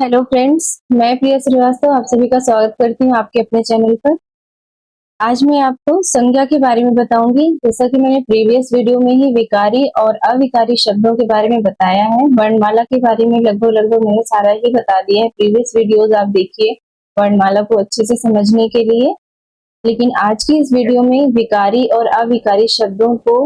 Hello friends, मैं प्रिया श्रीवास्तव आप सभी का स्वागत करती हूँ आपके अपने चैनल पर। आज मैं आपको संज्ञा के बारे में बताऊंगी। जैसा कि मैंने प्रीवियस वीडियो में ही विकारी और अविकारी शब्दों के बारे में बताया है। वर्णमाला के बारे में लगभग मैंने सारा ही बता दिया है। प्रीवियस वीडियोज आप देखिए वर्णमाला को अच्छे से समझने के लिए। लेकिन आज की इस वीडियो में विकारी और अविकारी शब्दों को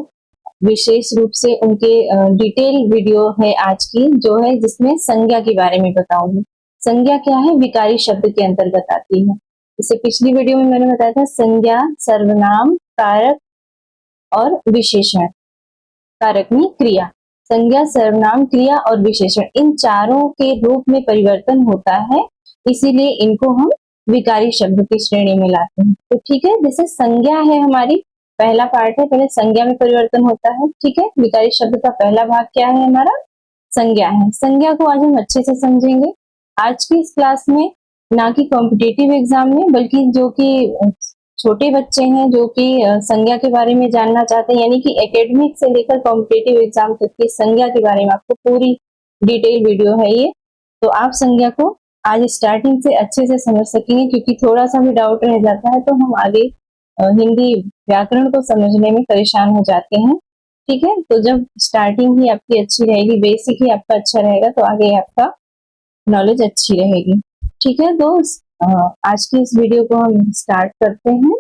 विशेष रूप से उनके डिटेल वीडियो है आज की, जो है जिसमें संज्ञा के बारे में बताऊंगी। संज्ञा क्या है, विकारी शब्द के अंतर्गत आती है। जैसे पिछली वीडियो में मैंने बताया था, संज्ञा सर्वनाम, कारक और विशेषण। कारक में क्रिया, संज्ञा सर्वनाम क्रिया और विशेषण, इन चारों के रूप में परिवर्तन होता है, इसीलिए इनको हम विकारी शब्द की श्रेणी में लाते हैं। तो ठीक है, जैसे संज्ञा है हमारी, पहला पार्ट है, पहले संज्ञा में परिवर्तन होता है। ठीक है, विकारी शब्द का पहला भाग क्या है हमारा, संज्ञा है। संज्ञा को आज हम अच्छे से समझेंगे आज की इस क्लास में, ना कि कॉम्पिटेटिव एग्जाम में, बल्कि जो कि छोटे बच्चे हैं जो कि संज्ञा के बारे में जानना चाहते हैं, यानी कि एकेडमिक से लेकर कॉम्पिटेटिव एग्जाम तक की संज्ञा के बारे में आपको पूरी डिटेल वीडियो है ये। तो आप संज्ञा को आज स्टार्टिंग से अच्छे से समझ सकेंगे, क्योंकि थोड़ा सा भी डाउट रह जाता है तो हम आगे हिंदी व्याकरण को समझने में परेशान हो जाते हैं। ठीक है, तो जब स्टार्टिंग ही आपकी अच्छी रहेगी, बेसिक ही आपका अच्छा रहेगा, तो आगे आपका नॉलेज अच्छी रहेगी। ठीक है, तो आज की इस वीडियो को हम स्टार्ट करते हैं।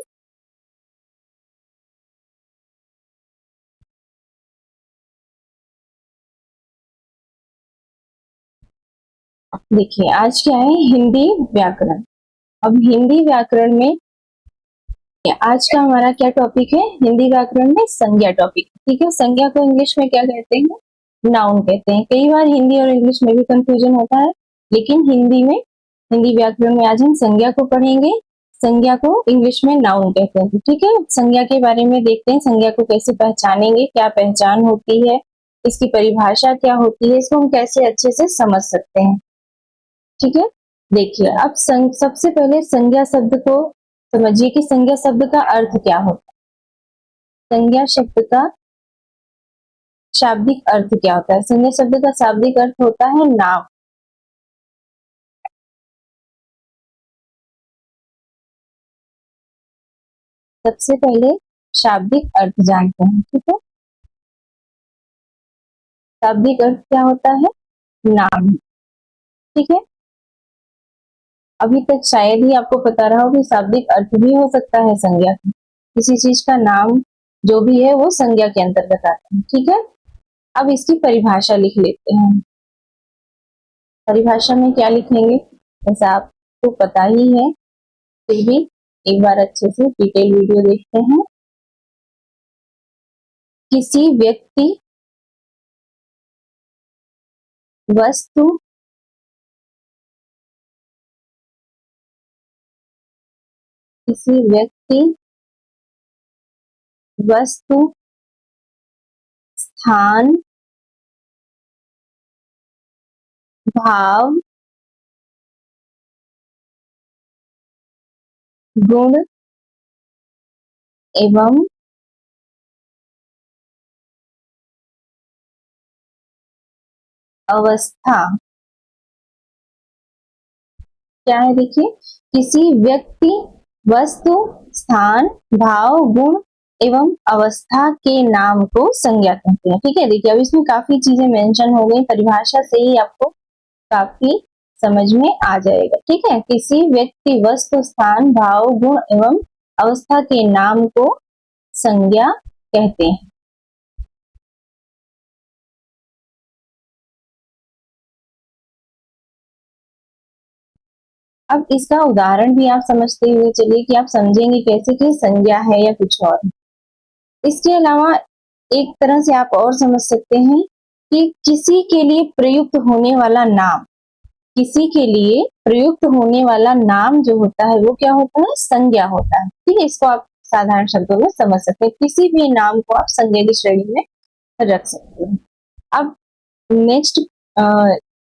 देखिए आज क्या है, हिंदी व्याकरण। अब हिंदी व्याकरण में आज का हमारा क्या टॉपिक है, हिंदी व्याकरण में संज्ञा टॉपिक। ठीक है, संज्ञा को इंग्लिश में क्या कहते हैं, नाउन कहते हैं। कई बार हिंदी और इंग्लिश में भी कंफ्यूजन होता है, लेकिन हिंदी में, हिंदी व्याकरण में आज हम संज्ञा को पढ़ेंगे। संज्ञा को इंग्लिश में नाउन कहते हैं। ठीक है, संज्ञा के बारे में देखते हैं, संज्ञा को कैसे पहचानेंगे, क्या पहचान होती है, इसकी परिभाषा क्या होती है, इसको हम कैसे अच्छे से समझ सकते हैं। ठीक है, देखिए अब सबसे पहले संज्ञा शब्द को समझिए कि संज्ञा शब्द का अर्थ क्या होता है। संज्ञा शब्द का शाब्दिक अर्थ क्या होता है, संज्ञा शब्द का शाब्दिक अर्थ होता है नाम। सबसे पहले शाब्दिक अर्थ जानते हैं। ठीक है, शाब्दिक अर्थ क्या होता है, नाम। ठीक है, अभी तक शायद ही आपको पता रहा हो कि शाब्दिक अर्थ भी हो सकता है संज्ञा का। किसी चीज का नाम जो भी है वो संज्ञा के अंतर्गत आता है। ठीक है, अब इसकी परिभाषा लिख लेते हैं। परिभाषा में क्या लिखेंगे, ऐसा आपको पता ही है, फिर भी एक बार अच्छे से डिटेल वीडियो देखते हैं। किसी व्यक्ति, वस्तु, किसी व्यक्ति, वस्तु, स्थान, भाव, गुण एवं अवस्था। क्या है देखिए, किसी व्यक्ति, वस्तु, स्थान, भाव, गुण एवं अवस्था के नाम को संज्ञा कहते हैं। ठीक है, देखिए अब इसमें काफी चीजें मेंशन हो गई, परिभाषा से ही आपको काफी समझ में आ जाएगा। ठीक है, किसी व्यक्ति, वस्तु, स्थान, भाव, गुण एवं अवस्था के नाम को संज्ञा कहते हैं। अब इसका उदाहरण भी आप समझते हुए चलिए कि आप समझेंगे कैसे कि संज्ञा है या कुछ और। इसके अलावा एक तरह से आप और समझ सकते हैं कि किसी के लिए प्रयुक्त होने वाला नाम, किसी के लिए प्रयुक्त होने वाला नाम जो होता है वो क्या होता है, संज्ञा होता है। ठीक है, इसको आप साधारण शब्दों में समझ सकते हैं, किसी भी नाम को आप संज्ञा की श्रेणी में रख सकते हैं। अब नेक्स्ट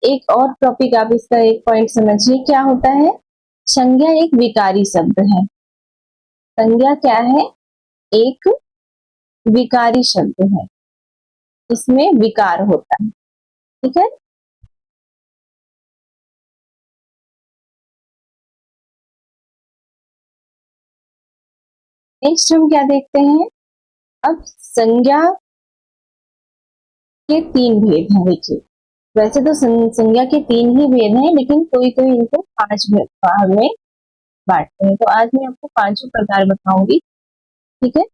एक और टॉपिक, आप इसका एक पॉइंट समझिए, क्या होता है, संज्ञा एक विकारी शब्द है। संज्ञा क्या है, एक विकारी शब्द है, इसमें विकार होता है। ठीक है, नेक्स्ट हम क्या देखते हैं, अब संज्ञा के तीन भेद हैं। देखिए वैसे तो संज्ञा के तीन ही भेद हैं, लेकिन कोई कोई इनको पांच भाग में बांटते हैं। तो आज मैं आपको पांचों प्रकार बताऊंगी, ठीक है।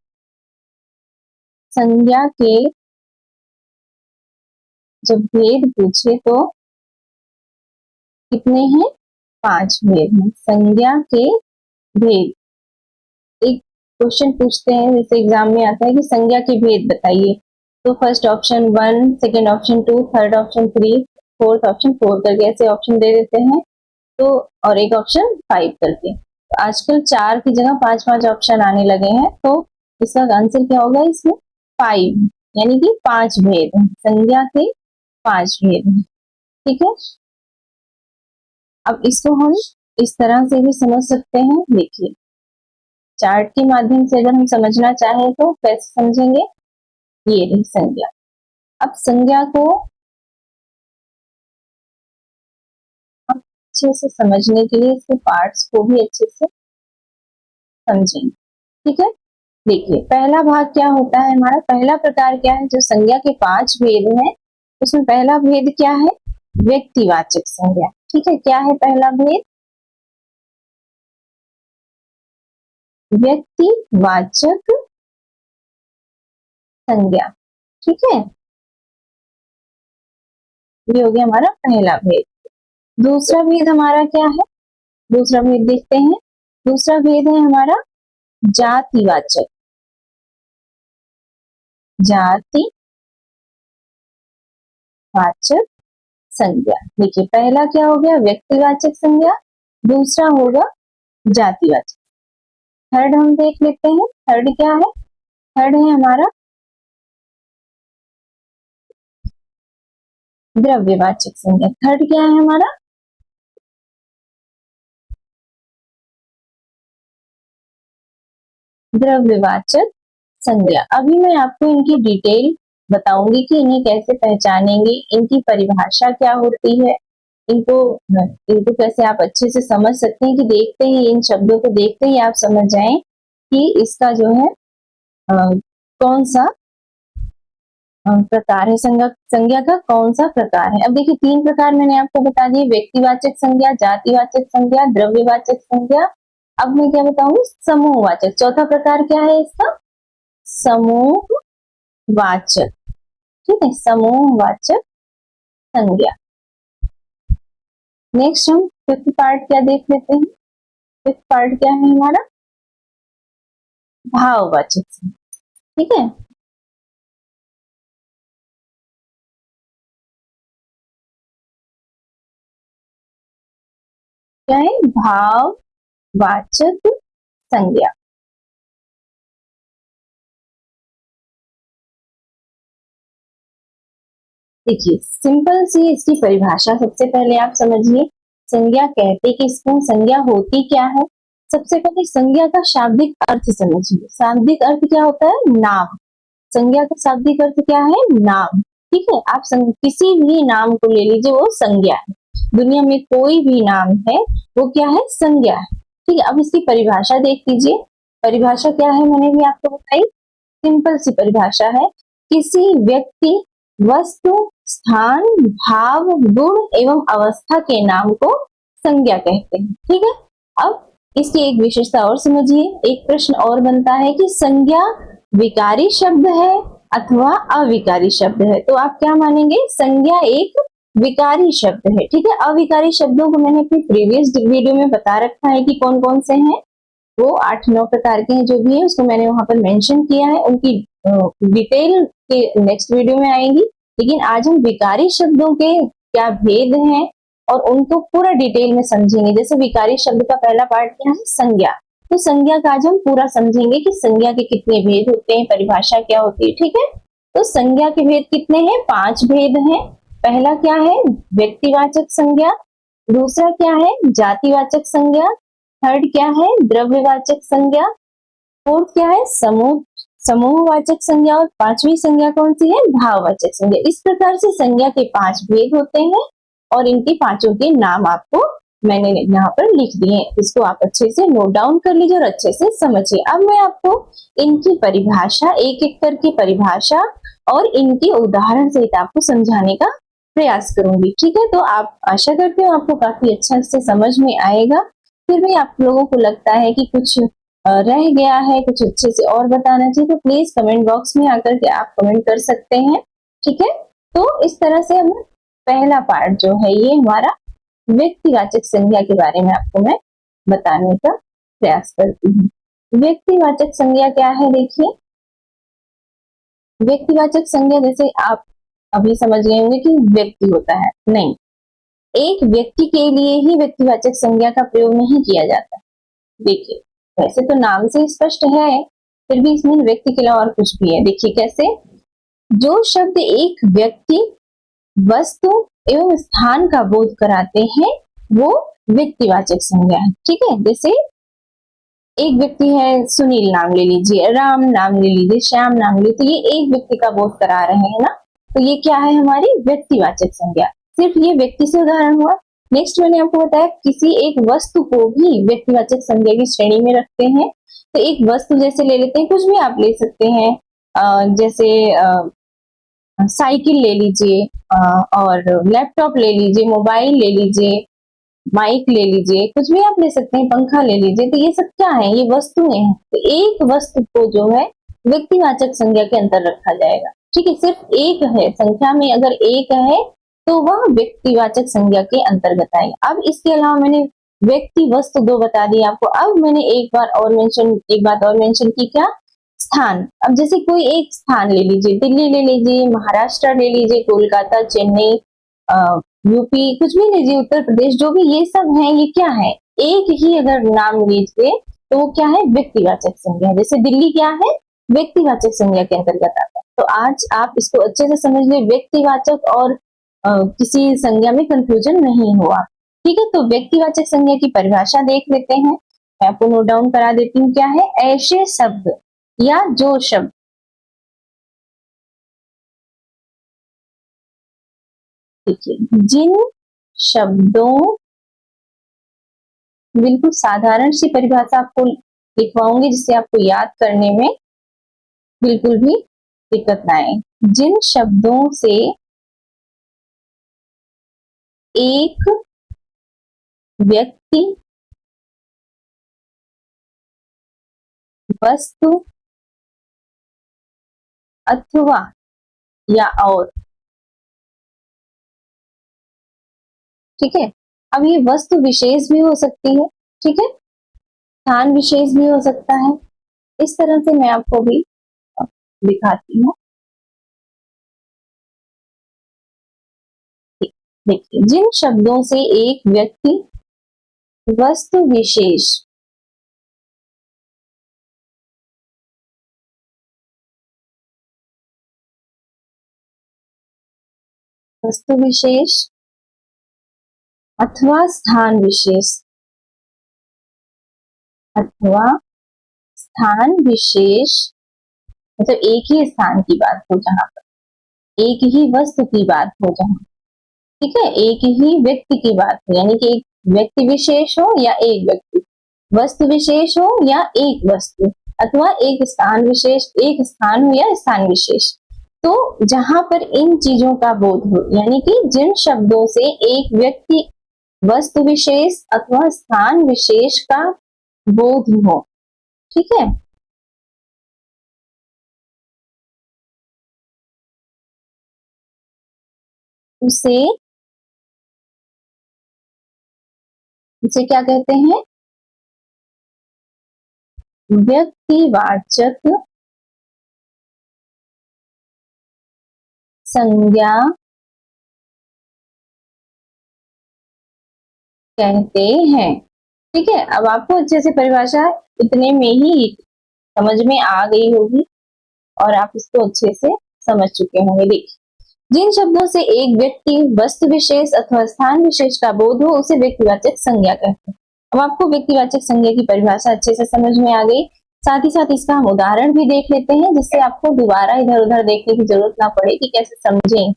संज्ञा के जब भेद पूछे तो कितने हैं, पांच भेद हैं संज्ञा के भेद। एक क्वेश्चन पूछते हैं जैसे एग्जाम में आता है कि संज्ञा के भेद बताइए, तो first option 1, second option 2, third option 3, fourth option 4 करके ऐसे ऑप्शन दे देते हैं, तो और एक ऑप्शन 5 करके। तो आजकल 4 की जगह 5-5 ऑप्शन आने लगे हैं, तो इसका आंसर क्या होगा, इसमें 5, यानी कि 5 भेद हैं, संज्ञा के 5 भेद हैं, ठीक है। अब इसको हम इस तरह से भी समझ सकते हैं। देखिए चार्ट के माध्यम से अगर हम समझना चाहें तो कैसे समझेंगे, ये रही संज्ञा। अब संज्ञा को हम अच्छे से समझने के लिए इसके पार्ट्स को भी अच्छे से समझेंगे, ठीक है। देखिए पहला भाग क्या होता है, हमारा पहला प्रकार क्या है, जो संज्ञा के 5 भेद हैं उसमें पहला भेद क्या है, व्यक्तिवाचक संज्ञा, ठीक है। क्या है पहला भेद, व्यक्तिवाचक संज्ञा, ठीक है। ये हो गया हमारा पहला भेद। दूसरा भेद हमारा क्या है, दूसरा भेद देखते हैं। दूसरा भेद है हमारा जातिवाचक, जातिवाचक संज्ञा। देखिए पहला क्या हो गया, व्यक्तिवाचक संज्ञा, दूसरा होगा जातिवाचक। थर्ड हम देख लेते हैं, थर्ड क्या है, थर्ड है हमारा द्रव्यवाचक संज्ञा। थर्ड क्या है हमारा, द्रव्यवाचक संज्ञा। अभी मैं आपको इनकी डिटेल बताऊंगी कि इन्हें कैसे पहचानेंगे, इनकी परिभाषा क्या होती है, इनको इनको कैसे आप अच्छे से समझ सकते हैं, कि देखते ही इन शब्दों को देखते ही आप समझ जाएं कि इसका जो है कौन सा प्रकार है, संज्ञा का कौन सा प्रकार है। अब देखिए 3 प्रकार मैंने आपको बता दिए, व्यक्तिवाचक संज्ञा, जातिवाचक संज्ञा, द्रव्यवाचक संज्ञा। अब मैं क्या बताऊंगी, समूहवाचक। चौथा प्रकार क्या है इसका, समूहवाचक, ठीक है, समूहवाचक संज्ञा। नेक्स्ट हम फिफ्थ पार्ट क्या देख लेते हैं। फिफ्थ पार्ट क्या है हमारा, भाववाचक संज्ञा, ठीक है। क्या है, भाववाचक संज्ञा। देखिए सिंपल सी इसकी परिभाषा सबसे पहले आप समझिए, संज्ञा कहते किसको, संज्ञा होती क्या है। सबसे पहले संज्ञा का शाब्दिक अर्थ समझिए। शाब्दिक अर्थ क्या होता है, नाम। संज्ञा का शाब्दिक अर्थ क्या है, नाम, ठीक है। आप किसी भी नाम को ले लीजिए, वो संज्ञा है। दुनिया में कोई भी नाम है वो क्या है, संज्ञा है, ठीक है। अब इसकी परिभाषा देख लीजिए। परिभाषा क्या है, मैंने भी आपको बताई, सिंपल सी परिभाषा है, किसी व्यक्ति, वस्तु, स्थान, भाव, गुण एवं अवस्था के नाम को संज्ञा कहते हैं, ठीक है। अब इसकी एक विशेषता और समझिए। एक प्रश्न और बनता है कि संज्ञा विकारी शब्द है अथवा अविकारी शब्द है, तो आप क्या मानेंगे, संज्ञा एक विकारी शब्द है, ठीक है। अविकारी शब्दों को मैंने अपनी प्रीवियस वीडियो में बता रखा है कि कौन कौन से हैं, वो 8-9 प्रकार के हैं, जो भी है उसको मैंने वहां पर मेंशन किया है, उनकी डिटेल के नेक्स्ट वीडियो में आएगी। लेकिन आज हम विकारी शब्दों के क्या भेद हैं और उनको पूरा डिटेल में समझेंगे। जैसे विकारी शब्द का पहला पार्ट क्या है, संज्ञा, तो संज्ञा का आज हम पूरा समझेंगे कि संज्ञा के कितने भेद होते हैं, परिभाषा क्या होती है, ठीक है। तो संज्ञा के भेद कितने हैं, 5 भेद हैं। पहला क्या है, व्यक्तिवाचक संज्ञा, दूसरा क्या है, जातिवाचक संज्ञा, थर्ड क्या है, द्रव्यवाचक संज्ञा, फोर्थ क्या है, समूहवाचक संज्ञा, और 5वीं संज्ञा कौन सी है, भाववाचक संज्ञा। इस प्रकार से संज्ञा के 5 भेद होते हैं और इनके पांचों के नाम आपको मैंने यहाँ पर लिख दिए, इसको आप अच्छे से नोट डाउन कर लीजिए और अच्छे से समझिए। अब मैं आपको इनकी परिभाषा, एक एक करके परिभाषा और इनके उदाहरण सहित आपको समझाने का प्रयास करूंगी। ठीक है, तो आप, आशा करती हूँ आपको काफी अच्छा से समझ में आएगा। फिर भी आप लोगों को लगता है कि कुछ रह गया है, कुछ अच्छे से और बताना चाहिए, तो प्लीज कमेंट बॉक्स में आकर के आप कमेंट कर सकते हैं। ठीक है, तो इस तरह से हम पहला पार्ट जो है ये हमारा व्यक्तिवाचक संज्ञा के बारे में आपको मैं बताने का प्रयास करती हूँ। व्यक्तिवाचक संज्ञा क्या है? देखिए, व्यक्तिवाचक संज्ञा जैसे आप अभी समझ गए होंगे कि व्यक्ति होता है, नहीं, एक व्यक्ति के लिए ही व्यक्तिवाचक संज्ञा का प्रयोग नहीं किया जाता। देखिए, वैसे तो नाम से स्पष्ट है, फिर भी इसमें व्यक्ति के अलावा और कुछ भी है। देखिए कैसे, जो शब्द एक व्यक्ति, वस्तु एवं स्थान का बोध कराते हैं वो व्यक्तिवाचक संज्ञा है। ठीक है, जैसे एक व्यक्ति है, सुनील नाम ले लीजिए, राम नाम ले लीजिए, श्याम नाम ले लीजिए, तो ये एक व्यक्ति का बोध करा रहे हैं ना, तो ये क्या है? हमारी व्यक्तिवाचक संज्ञा। सिर्फ ये व्यक्ति से उदाहरण हुआ। नेक्स्ट मैंने आपको बताया किसी एक वस्तु को भी व्यक्तिवाचक संज्ञा की श्रेणी में रखते हैं। तो एक वस्तु जैसे ले लेते हैं, कुछ भी आप ले सकते हैं, जैसे साइकिल ले लीजिए, और लैपटॉप ले लीजिए, मोबाइल ले लीजिए, माइक ले लीजिए, कुछ भी आप ले सकते हैं, पंखा ले लीजिए। तो ये सब क्या है? ये वस्तुएं हैं। तो एक वस्तु को जो है व्यक्तिवाचक संज्ञा के अंतर रखा जाएगा। ठीक है, सिर्फ एक है, संख्या में अगर एक है तो वह व्यक्तिवाचक संज्ञा के अंतर्गत आएगा। अब इसके अलावा मैंने व्यक्ति वस्तु दो बता दी आपको। अब मैंने एक बात और मेंशन की, क्या? स्थान। अब जैसे कोई एक स्थान ले लीजिए, दिल्ली ले लीजिए, महाराष्ट्र ले लीजिए, कोलकाता, चेन्नई, यूपी, कुछ भी लीजिए, उत्तर प्रदेश, जो भी ये सब है, ये क्या है? एक ही अगर नाम लीजिए तो वो क्या है? व्यक्तिवाचक संज्ञा। जैसे दिल्ली क्या है? व्यक्तिवाचक संज्ञा के अंतर्गत आता है। तो आज आप इसको अच्छे से समझ ले, व्यक्तिवाचक और किसी संज्ञा में कंफ्यूजन नहीं हुआ। ठीक है, तो व्यक्तिवाचक संज्ञा की परिभाषा देख लेते हैं। मैं आपको नोट डाउन करा देती हूँ क्या है। ऐसे शब्द या जो शब्द, देखिए, जिन शब्दों, बिल्कुल साधारण सी परिभाषा आपको लिखवाऊंगी जिससे आपको याद करने में बिल्कुल भी दिक्कत ना आए। जिन शब्दों से एक व्यक्ति, वस्तु अथवा या और, ठीक है, अब ये वस्तु विशेष भी हो सकती है, ठीक है, स्थान विशेष भी हो सकता है। इस तरह से मैं आपको भी दिखाती हूँ। देखिए, जिन शब्दों से एक व्यक्ति, वस्तु विशेष, वस्तु विशेष अथवा स्थान विशेष, अथवा स्थान विशेष, मतलब एक ही स्थान की बात हो जहां पर, एक ही वस्तु की बात हो जहां, ठीक है, एक ही व्यक्ति की बात हो, यानी कि एक व्यक्ति विशेष हो या एक व्यक्ति, वस्तु विशेष हो या एक वस्तु, अथवा एक स्थान विशेष, एक स्थान हो या स्थान विशेष। तो जहां पर इन चीजों का बोध हो, यानी कि जिन शब्दों से एक व्यक्ति, वस्तु विशेष अथवा स्थान विशेष का बोध हो, ठीक है, उसे क्या कहते हैं? व्यक्तिवाचक संज्ञा कहते हैं। ठीक है, अब आपको अच्छे से परिभाषा इतने में ही समझ में आ गई होगी और आप इसको अच्छे से समझ चुके होंगे। देखिए, जिन शब्दों से एक व्यक्ति, वस्तु विशेष अथवा स्थान विशेष का बोध हो उसे व्यक्तिवाचक संज्ञा कहते हैं। अब आपको व्यक्तिवाचक संज्ञा की परिभाषा अच्छे से समझ में आ गई, साथ ही साथ इसका हम उदाहरण भी देख लेते हैं जिससे आपको दोबारा इधर उधर देखने की जरूरत ना पड़े कि कैसे समझें।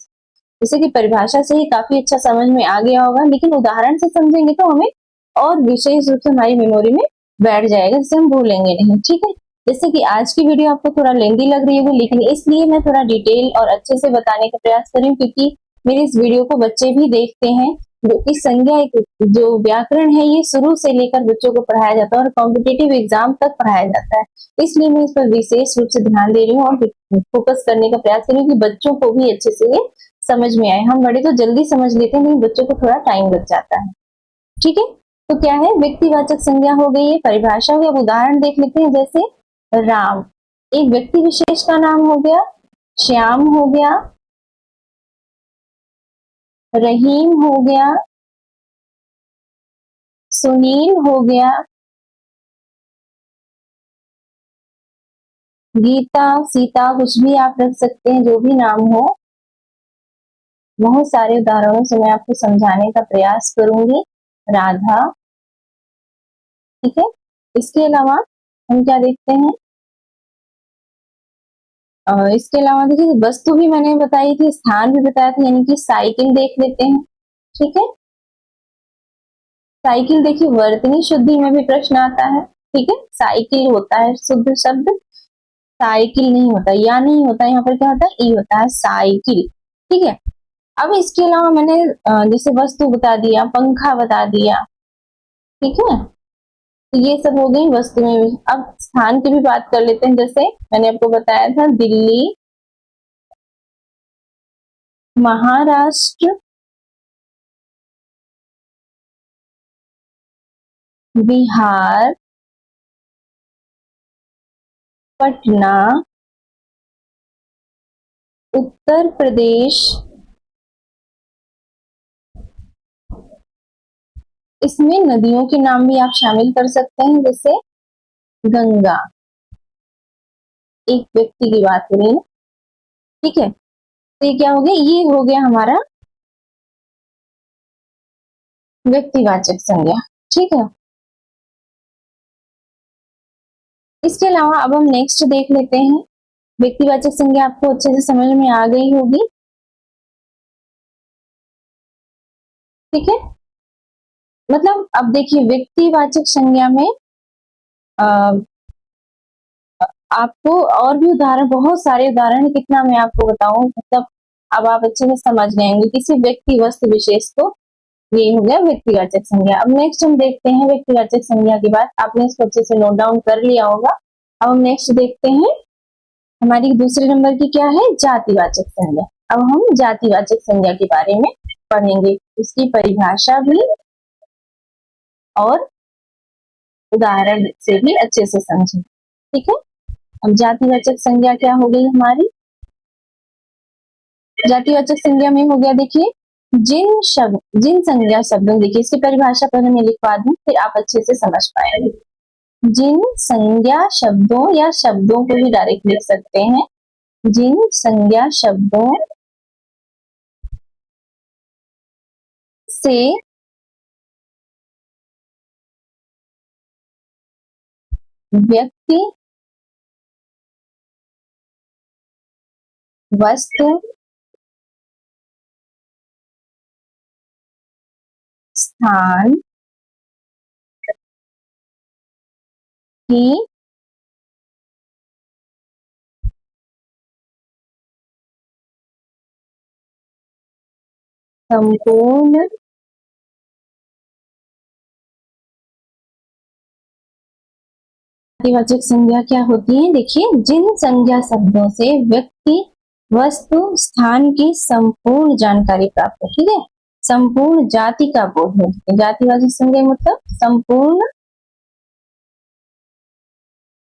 जैसे कि परिभाषा से ही काफी अच्छा समझ में आ गया होगा, लेकिन उदाहरण से समझेंगे तो हमें और विशेष रूप से हमारी मेमोरी में बैठ जाएगा, जिसे हम भूलेंगे नहीं। ठीक है, जैसे कि आज की वीडियो आपको थोड़ा लेंदी लग रही होगी, लेकिन इसलिए मैं थोड़ा डिटेल और अच्छे से बताने का प्रयास कर रही हूँ, क्योंकि मेरी इस वीडियो को बच्चे भी देखते हैं। जो कि संज्ञा एक जो व्याकरण है, ये शुरू से लेकर बच्चों को पढ़ाया जाता है और कॉम्पिटेटिव एग्जाम तक पढ़ाया जाता है। इसलिए मैं इस पर विशेष रूप से ध्यान दे रही हूँ और फोकस करने का प्रयास कर रही हूँ कि बच्चों को भी अच्छे से ये समझ में आए। हम बड़े तो जल्दी समझ लेते हैं, लेकिन बच्चों को थोड़ा टाइम लग जाता है। ठीक है, तो क्या है, व्यक्तिवाचक संज्ञा हो गई है, परिभाषा हो गई। अब उदाहरण देख लेते हैं, जैसे राम एक व्यक्ति विशेष का नाम हो गया, श्याम हो गया, रहीम हो गया, सुनील हो गया, गीता, सीता, कुछ भी आप रख सकते हैं, जो भी नाम हो। बहुत सारे उदाहरणों से मैं आपको समझाने का प्रयास करूंगी। राधा। ठीक है, इसके अलावा हम क्या देखते हैं, इसके अलावा देखिए वस्तु भी मैंने बताई थी, स्थान भी बताया था, यानी कि साइकिल देख लेते हैं। ठीक है, साइकिल देखिए वर्तनी शुद्धि में भी प्रश्न आता है। ठीक है, साइकिल होता है शुद्ध शब्द, साइकिल नहीं होता, या नहीं होता, यहाँ पर क्या होता है, ई होता है, साइकिल। ठीक है, अब इसके अलावा मैंने जैसे वस्तु बता दिया, पंखा बता दिया। ठीक है, तो ये सब हो गई वस्तु में भी। अब स्थान की भी बात कर लेते हैं, जैसे मैंने आपको बताया था, दिल्ली, महाराष्ट्र, बिहार, पटना, उत्तर प्रदेश। इसमें नदियों के नाम भी आप शामिल कर सकते हैं, जैसे गंगा, एक व्यक्ति की बात हो रही है। ठीक है, तो ये क्या हो गया, ये हो गया हमारा व्यक्तिवाचक संज्ञा। ठीक है, इसके अलावा अब हम नेक्स्ट देख लेते हैं। व्यक्तिवाचक संज्ञा आपको अच्छे से समझ में आ गई होगी। ठीक है, मतलब अब देखिए व्यक्तिवाचक संज्ञा में आ, आपको और भी उदाहरण, बहुत सारे उदाहरण, कितना मैं आपको बताऊं, मतलब अब आप अच्छे से समझ जाएंगे किसी व्यक्ति वस्तु विशेष को। ये हो गया व्यक्तिवाचक संज्ञा। अब नेक्स्ट हम देखते हैं व्यक्तिवाचक संज्ञा की बात, आपने इसको अच्छे से नोट डाउन कर लिया होगा। अब हम नेक्स्ट देखते हैं, हमारी दूसरे नंबर की क्या है, जातिवाचक संज्ञा। अब हम जातिवाचक संज्ञा के बारे में पढ़ेंगे, उसकी परिभाषा भी और उदाहरण से भी अच्छे से समझें। ठीक है, अब जातिवाचक संज्ञा क्या हो गई हमारी, जातिवाचक संज्ञा में हो गया, देखिए जिन संज्ञा शब्दों, देखिए इसकी परिभाषा पहले मैं लिखवा दूं, फिर आप अच्छे से समझ पाएंगे। जिन संज्ञा शब्दों, या शब्दों को भी डायरेक्ट लिख सकते हैं, जिन संज्ञा शब्दों से व्यक्ति, वस्तु, स्थान की संपूर्ण जातिवाचक संज्ञा क्या होती है, देखिए जिन संज्ञा शब्दों से व्यक्ति, वस्तु, स्थान की संपूर्ण जानकारी प्राप्त हो। ठीक है, संपूर्ण जाति का बोध हो, जातिवाचक संज्ञा मतलब संपूर्ण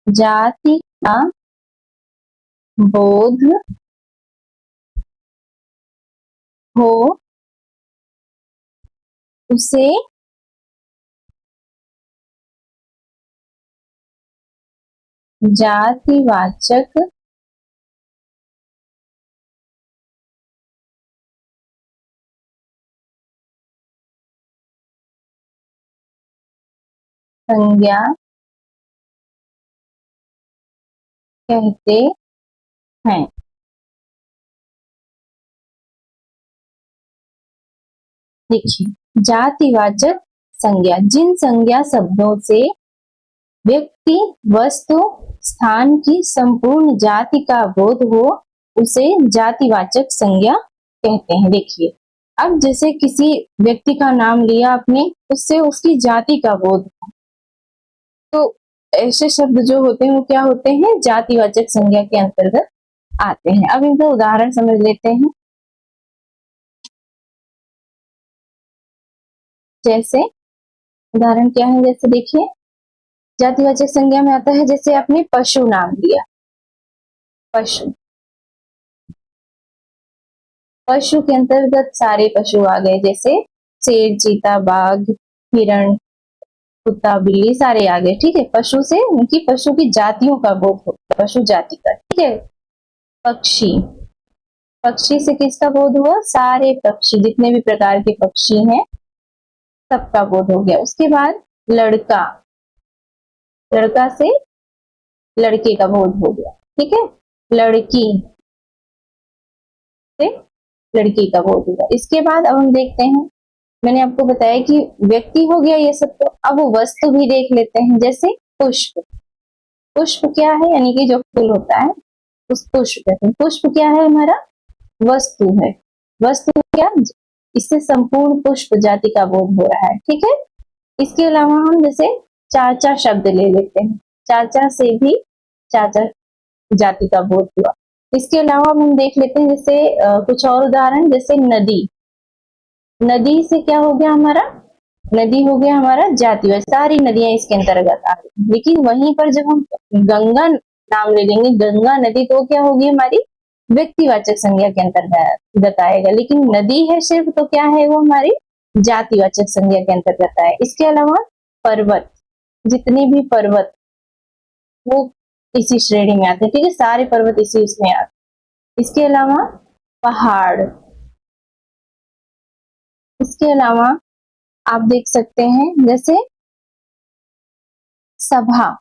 जाति का बोध हो, उसे जातिवाचक संज्ञा कहते हैं। देखिए, जातिवाचक संज्ञा, जिन संज्ञा शब्दों से व्यक्ति, वस्तु, स्थान की संपूर्ण जाति का बोध हो उसे जातिवाचक संज्ञा कहते हैं। देखिए, अब जैसे किसी व्यक्ति का नाम लिया आपने, उससे उसकी जाति का बोध हो, तो ऐसे शब्द जो होते हैं वो क्या होते हैं, जातिवाचक संज्ञा के अंतर्गत आते हैं। अब इनका उदाहरण समझ लेते हैं। जैसे उदाहरण क्या है, जैसे देखिए, जातिवाचक संज्ञा में आता है, जैसे आपने पशु नाम लिया, पशु, पशु के अंतर्गत सारे पशु आ गए, जैसे शेर, चीता, बाघ, हिरण, कुत्ता, बिल्ली, सारे आ गए। ठीक है, पशु से उनकी पशु की जातियों का बोध होता है, पशु जाति का। ठीक है, पक्षी, पक्षी से किसका बोध हुआ, सारे पक्षी, जितने भी प्रकार के पक्षी हैं सबका बोध हो गया। उसके बाद लड़का, लड़का से लड़के का बोध हो गया। ठीक है, लड़की से लड़की का बोध हुआ। इसके बाद अब हम देखते हैं, मैंने आपको बताया कि व्यक्ति हो गया ये सब, तो अब वस्तु भी देख लेते हैं। जैसे पुष्प, पुष्प क्या है, यानी कि जो फूल होता है उस पुष्प कहते हैं। पुष्प क्या है, हमारा वस्तु है। वस्तु क्या, इससे संपूर्ण पुष्प जाति का बोध हो रहा है। ठीक है, इसके अलावा हम जैसे चाचा शब्द ले लेते हैं, चाचा से भी चाचा जाति का बोध हुआ। इसके अलावा हम देख लेते हैं जैसे कुछ और उदाहरण, जैसे नदी, नदी से क्या हो गया हमारा, नदी हो गया हमारा जातिवाचक, सारी नदियां इसके अंतर्गत आ गई। लेकिन वहीं पर जब हम गंगा नाम ले लेंगे, गंगा नदी, तो क्या होगी, हमारी व्यक्तिवाचक संज्ञा के अंतर्गत आएगा। लेकिन नदी है सिर्फ, तो क्या है, वो हमारी जातिवाचक संज्ञा के अंतर्गत आए। इसके अलावा पर्वत, जितने भी पर्वत वो इसी श्रेणी में आते हैं। ठीक है, सारे पर्वत इसी उसमें आते। इसके अलावा पहाड़, इसके अलावा आप देख सकते हैं जैसे सभा,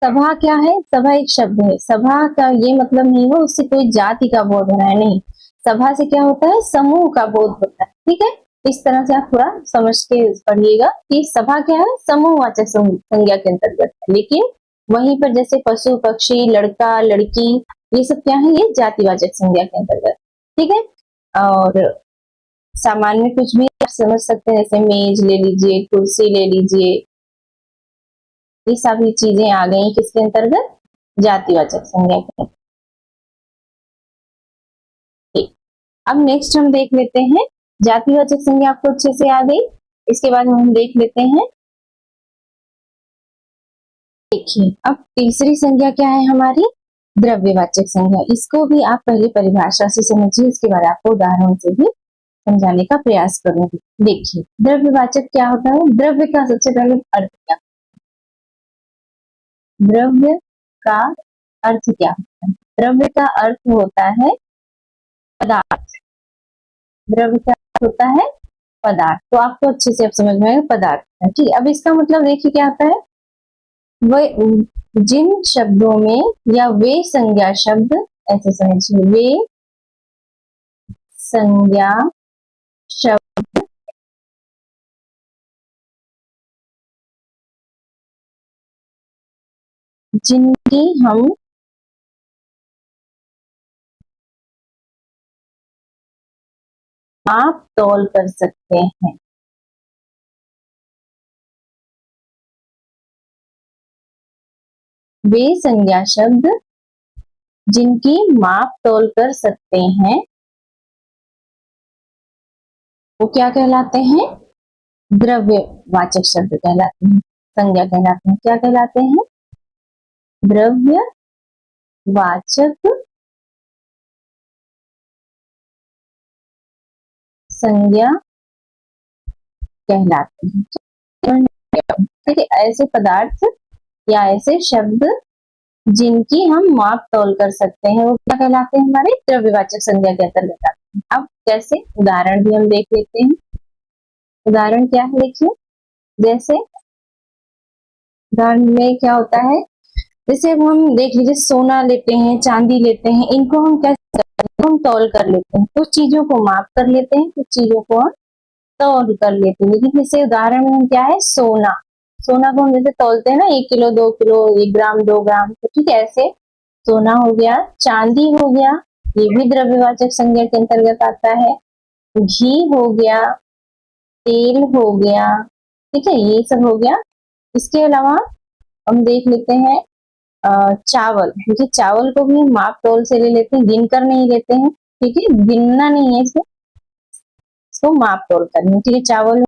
सभा क्या है, सभा एक शब्द है। सभा का ये मतलब नहीं हो उससे कोई जाति का बोध होना है, नहीं। सभा से क्या होता है, समूह का बोध होता है। ठीक है, इस तरह से आप थोड़ा समझ के पढ़िएगा कि सभा क्या है, समूहवाचक संज्ञा के अंतर्गत है। लेकिन वहीं पर जैसे पशु, पक्षी, लड़का, लड़की, ये सब क्या है, ये जातिवाचक संज्ञा के अंतर्गत। ठीक है, और सामान्य कुछ भी आप समझ सकते हैं, जैसे मेज ले लीजिए, कुर्सी ले लीजिए, ये सभी चीजें आ गई किसके अंतर्गत, जातिवाचक संज्ञा के। अब नेक्स्ट हम देख लेते हैं, जातिवाचक संज्ञा आपको अच्छे से आ गई। इसके बाद हम देख लेते हैं, देखिए अब तीसरी संज्ञा क्या है हमारी, द्रव्यवाचक संज्ञा। इसको भी आप पहले परिभाषा से समझिए, इसके बाद आपको उदाहरण से भी समझाने का प्रयास करूंगी। देखिए, द्रव्यवाचक क्या होता है, द्रव्य का सबसे पहले अर्थ क्या, द्रव्य का अर्थ क्या होता है, द्रव्य का अर्थ होता है पदार्थ, द्रव्य का अर्थ होता है पदार्थ। तो आपको अच्छे से अब समझ में आएगा पदार्थ है। ठीक है, अब इसका मतलब देखिए क्या आता है, वह जिन शब्दों में, या वे संज्ञा शब्द, ऐसे समझिए, वे संज्ञा शब्द जिनकी हम माप तौल कर सकते हैं, वे संज्ञा शब्द जिनकी माप तौल कर सकते हैं, वो क्या कहलाते हैं, द्रव्यवाचक शब्द कहलाते हैं, संज्ञा कहलाते हैं। क्या कहलाते हैं, द्रव्यवाचक संज्ञा कहलाते हैं। ठीक है, ऐसे पदार्थ या ऐसे शब्द जिनकी हम माप तौल कर सकते हैं, वो क्या कहलाते हैं, हमारे द्रव्यवाचक संज्ञा के अंतर्गत आते हैं। अब कैसे, उदाहरण भी हम देख लेते हैं। उदाहरण क्या है, देखिए, जैसे उदाहरण में क्या होता है, जैसे अब हम देख लीजिए, सोना लेते हैं, चांदी लेते हैं, इनको हम कैसे करते हैं, हम तौल कर लेते हैं, कुछ चीजों को माप कर लेते हैं, कुछ चीजों को हम तौल कर लेते हैं। लेकिन जैसे उदाहरण में हम क्या है, सोना, सोना को हम जैसे तौलते हैं ना, 1 किलो 2 किलो 1 ग्राम 2 ग्राम, तो ठीक है ऐसे सोना हो गया। चांदी हो गया, ये भी द्रव्यवाचक संज्ञा के अंतर्गत आता है। घी हो गया, तेल हो गया, ठीक है, ये सब हो गया। इसके अलावा हम देख लेते हैं चावल, क्योंकि चावल को भी हम माप तौल से ले लेते हैं, गिनकर नहीं लेते हैं, ठीक है, गिनना नहीं है इसको माप तौल करनी, ठीक है। चावल